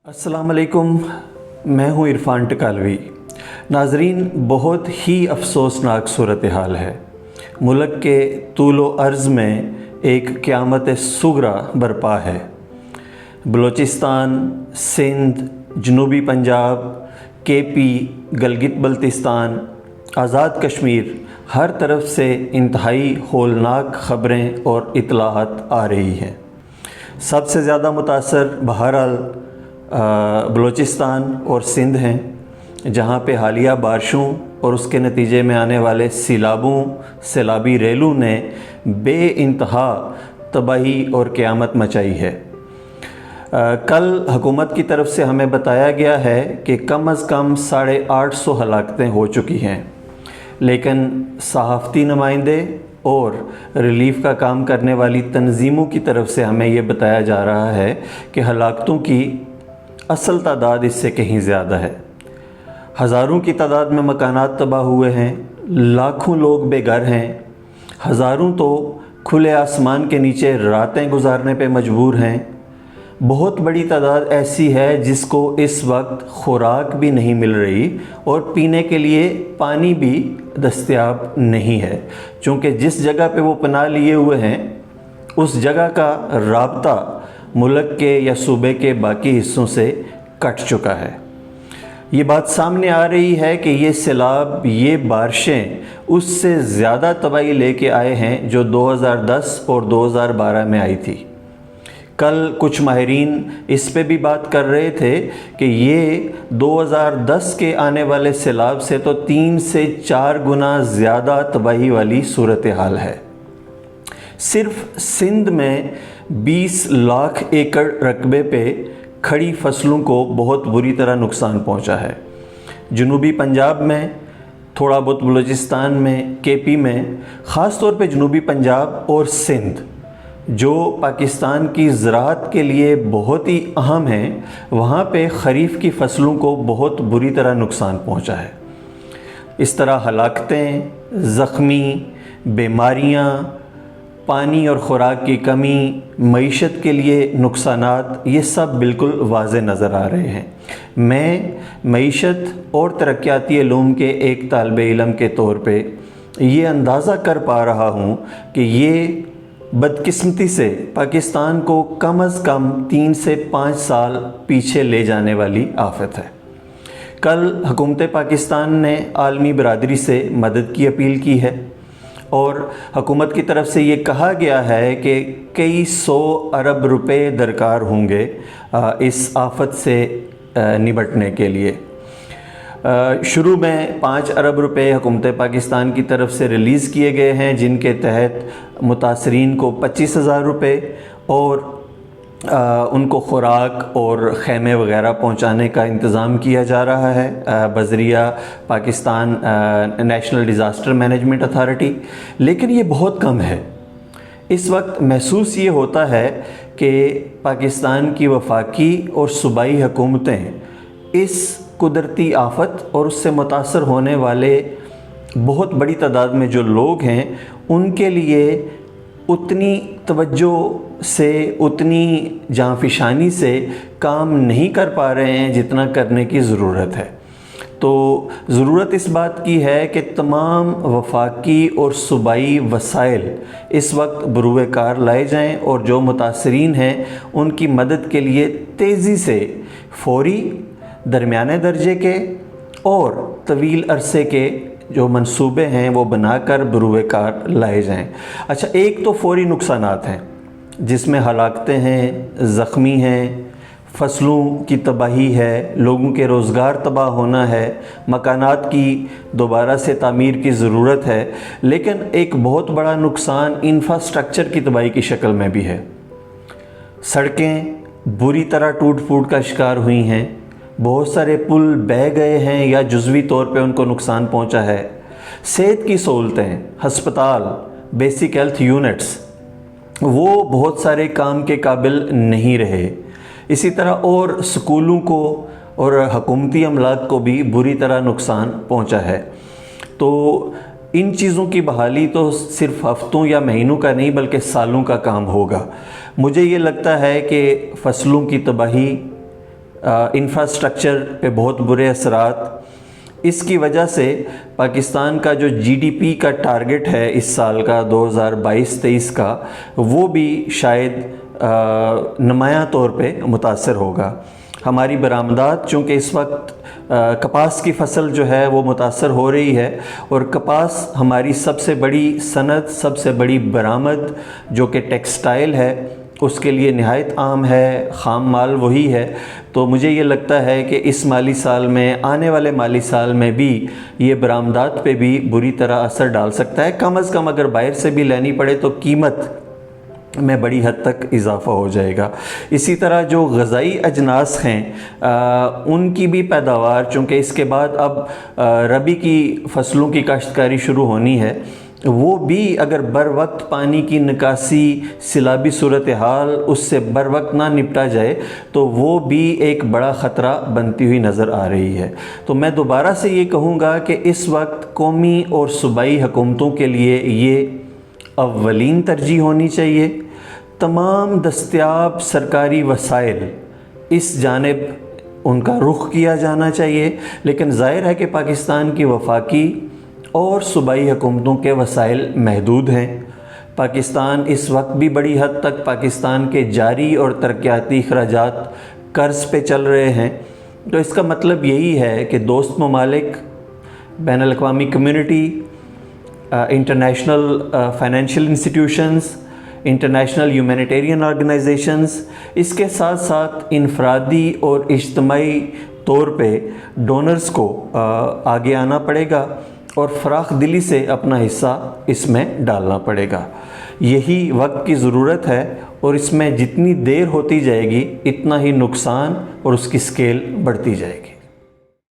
अस्सलाम वालेकुम, मैं हूँ इरफान टकालवी। नाजरीन, बहुत ही अफसोसनाक सूरत हाल है। मुल्क के तूलो अर्ज़ में एक क़यामत सुगरा बरपा है। बलोचिस्तान, सिंध, जनूबी पंजाब, KP, गिलगित बल्तिस्तान, आज़ाद कश्मीर, हर तरफ से इंतहाई होलनाक ख़बरें और इत्तलाहात आ रही हैं। सबसे ज़्यादा मुतासर बहरहाल बलोचिस्तान और सिंध हैं, जहाँ पे हालिया बारिशों और उसके नतीजे में आने वाले सैलाबी रेलू ने बेइंतहा तबाही और क़यामत मचाई है। कल हुकूमत की तरफ से हमें बताया गया है कि कम अज़ कम 850 हलाकतें हो चुकी हैं, लेकिन सहाफ़ती नुमाइंदे और रिलीफ़ का काम करने वाली तंजीमों की तरफ से हमें ये बताया जा रहा है कि हलाकतों की असल तादाद इससे कहीं ज़्यादा है। हज़ारों की तादाद में मकानात तबाह हुए हैं, लाखों लोग बेघर हैं, हज़ारों तो खुले आसमान के नीचे रातें गुजारने पे मजबूर हैं। बहुत बड़ी तादाद ऐसी है जिसको इस वक्त खुराक भी नहीं मिल रही और पीने के लिए पानी भी दस्तयाब नहीं है, क्योंकि जिस जगह पे वो पनाह लिए हुए हैं उस जगह का राब्ता मुल्क के या सूबे के बाकी हिस्सों से कट चुका है। ये बात सामने आ रही है कि ये सैलाब, ये बारिशें उससे ज़्यादा तबाही लेके आए हैं जो 2010 और 2012 में आई थी। कल कुछ माहिरीन इस पे भी बात कर रहे थे कि ये 2010 के आने वाले सैलाब से तो 3 से 4 गुना ज़्यादा तबाही वाली सूरत हाल है। सिर्फ सिंध में 20 लाख एकड़ रकबे पे खड़ी फसलों को बहुत बुरी तरह नुकसान पहुंचा है। जनूबी पंजाब में, थोड़ा बहुत बलूचिस्तान में, KP में, ख़ास तौर पे जनूबी पंजाब और सिंध जो पाकिस्तान की ज़राअत के लिए बहुत ही अहम है, वहाँ पे खरीफ की फसलों को बहुत बुरी तरह नुकसान पहुँचा है। इस तरह हलाकतें, ज़ख्मी, बीमारियाँ, पानी और ख़ुराक की कमी, मईशत के लिए नुकसानात, ये सब बिल्कुल वाज़े नज़र आ रहे हैं। मैं मईशत और तरक्याती इल्म के एक तालिबे इल्म के तौर पे ये अंदाज़ा कर पा रहा हूँ कि ये बदकिस्मती से पाकिस्तान को कम अज़ कम 3 से 5 साल पीछे ले जाने वाली आफत है। कल हुकूमत पाकिस्तान ने आलमी बरादरी से मदद की अपील की है और हुकूमत की तरफ से ये कहा गया है कि कई 100 अरब रुपए दरकार होंगे इस आफत से निपटने के लिए। शुरू में 5 अरब रुपए हुकूमत पाकिस्तान की तरफ से रिलीज़ किए गए हैं, जिनके तहत मुतासरीन को 25,000 रुपये और उनको ख़ुराक और ख़ैमे वग़ैरह पहुंचाने का इंतज़ाम किया जा रहा है बज़रिया Pakistan National Disaster Management Authority. लेकिन ये बहुत कम है। इस वक्त महसूस ये होता है कि पाकिस्तान की वफाकी और सूबाई हुकूमतें इस कुदरती आफत और उससे मुतासर होने वाले बहुत बड़ी तादाद में जो लोग हैं उनके लिए उतनी तवज्जो से, उतनी जांफिशानी से काम नहीं कर पा रहे हैं जितना करने की ज़रूरत है। तो ज़रूरत इस बात की है कि तमाम वफाकी और सूबाई वसाइल इस वक्त बरूए कार लाए जाएं और जो मुतासरीन हैं उनकी मदद के लिए तेज़ी से फ़ौरी, दरमियाने दर्जे के और तवील अरसे के जो मंसूबे हैं वो बनाकर बरूए कार लाए जाएं। अच्छा, एक तो फ़ौरी नुकसानात हैं जिसमें हलाकतें हैं, ज़ख्मी हैं, फसलों की तबाही है, लोगों के रोज़गार तबाह होना है, मकानात की दोबारा से तामीर की ज़रूरत है। लेकिन एक बहुत बड़ा नुकसान इंफ्रास्ट्रक्चर की तबाही की शक्ल में भी है। सड़कें बुरी तरह टूट फूट का शिकार हुई हैं, बहुत सारे पुल बह गए हैं या जुज़वी तौर पे उनको नुकसान पहुंचा है। सेहत की सहूलतें, हस्पताल, बेसिक हेल्थ यूनिट्स वो बहुत सारे काम के काबिल नहीं रहे। इसी तरह और स्कूलों को और हुकूमती अमलाक को भी बुरी तरह नुकसान पहुंचा है। तो इन चीज़ों की बहाली तो सिर्फ हफ्तों या महीनों का नहीं बल्कि सालों का काम होगा। मुझे ये लगता है कि फ़सलों की तबाही इंफ्रास्ट्रक्चर पे बहुत बुरे असरात। इसकी वजह से पाकिस्तान का जो जीडीपी का टारगेट है इस साल का 2022-23 का, वो भी शायद नुमायां तौर पे मुतासर होगा। हमारी बरामदात चूँकि इस वक्त कपास की फसल जो है वो मुतासर हो रही है, और कपास हमारी सबसे बड़ी सनत, सबसे बड़ी बरामद जो कि टेक्सटाइल है, उसके लिए नहायत आम है, ख़ाम माल वही है। तो मुझे ये लगता है कि इस माली साल में, आने वाले माली साल में भी ये बरामदात पे भी बुरी तरह असर डाल सकता है। कम अज़ कम अगर बाहर से भी लेनी पड़े तो कीमत में बड़ी हद तक इजाफ़ा हो जाएगा। इसी तरह जो ग़ज़ाई अजनास हैं उनकी भी पैदावार, चूँकि इसके बाद अब रबी की फ़सलों की काश्तकारी शुरू होनी है, वो भी अगर बर वक्त पानी की निकासी, सिलाबी सूरत हाल उससे बर वक्त ना निपटा जाए तो वो भी एक बड़ा ख़तरा बनती हुई नज़र आ रही है। तो मैं दोबारा से ये कहूँगा कि इस वक्त कौमी और सूबाई हुकूमतों के लिए ये अव्वलीन तरजीह होनी चाहिए। तमाम दस्तयाब सरकारी वसाइल इस जानिब उनका रुख किया जाना चाहिए, लेकिन ज़ाहिर है कि पाकिस्तान की वफाकी और सूबाई हुकूमतों के वसाइल महदूद हैं। पाकिस्तान इस वक्त भी बड़ी हद तक पाकिस्तान के जारी और तरक्याती अखराजात कर्ज़ पे चल रहे हैं। तो इसका मतलब यही है कि दोस्त ममालिक, बैनुल अक़वामी community, international financial institutions, international humanitarian organisations, इसके साथ साथ इनफरादी और इज्तमाई तौर पे डोनर्स को आगे आना पड़ेगा और फ़राख दिली से अपना हिस्सा इसमें डालना पड़ेगा। यही वक्त की ज़रूरत है, और इसमें जितनी देर होती जाएगी इतना ही नुकसान और उसकी स्केल बढ़ती जाएगी।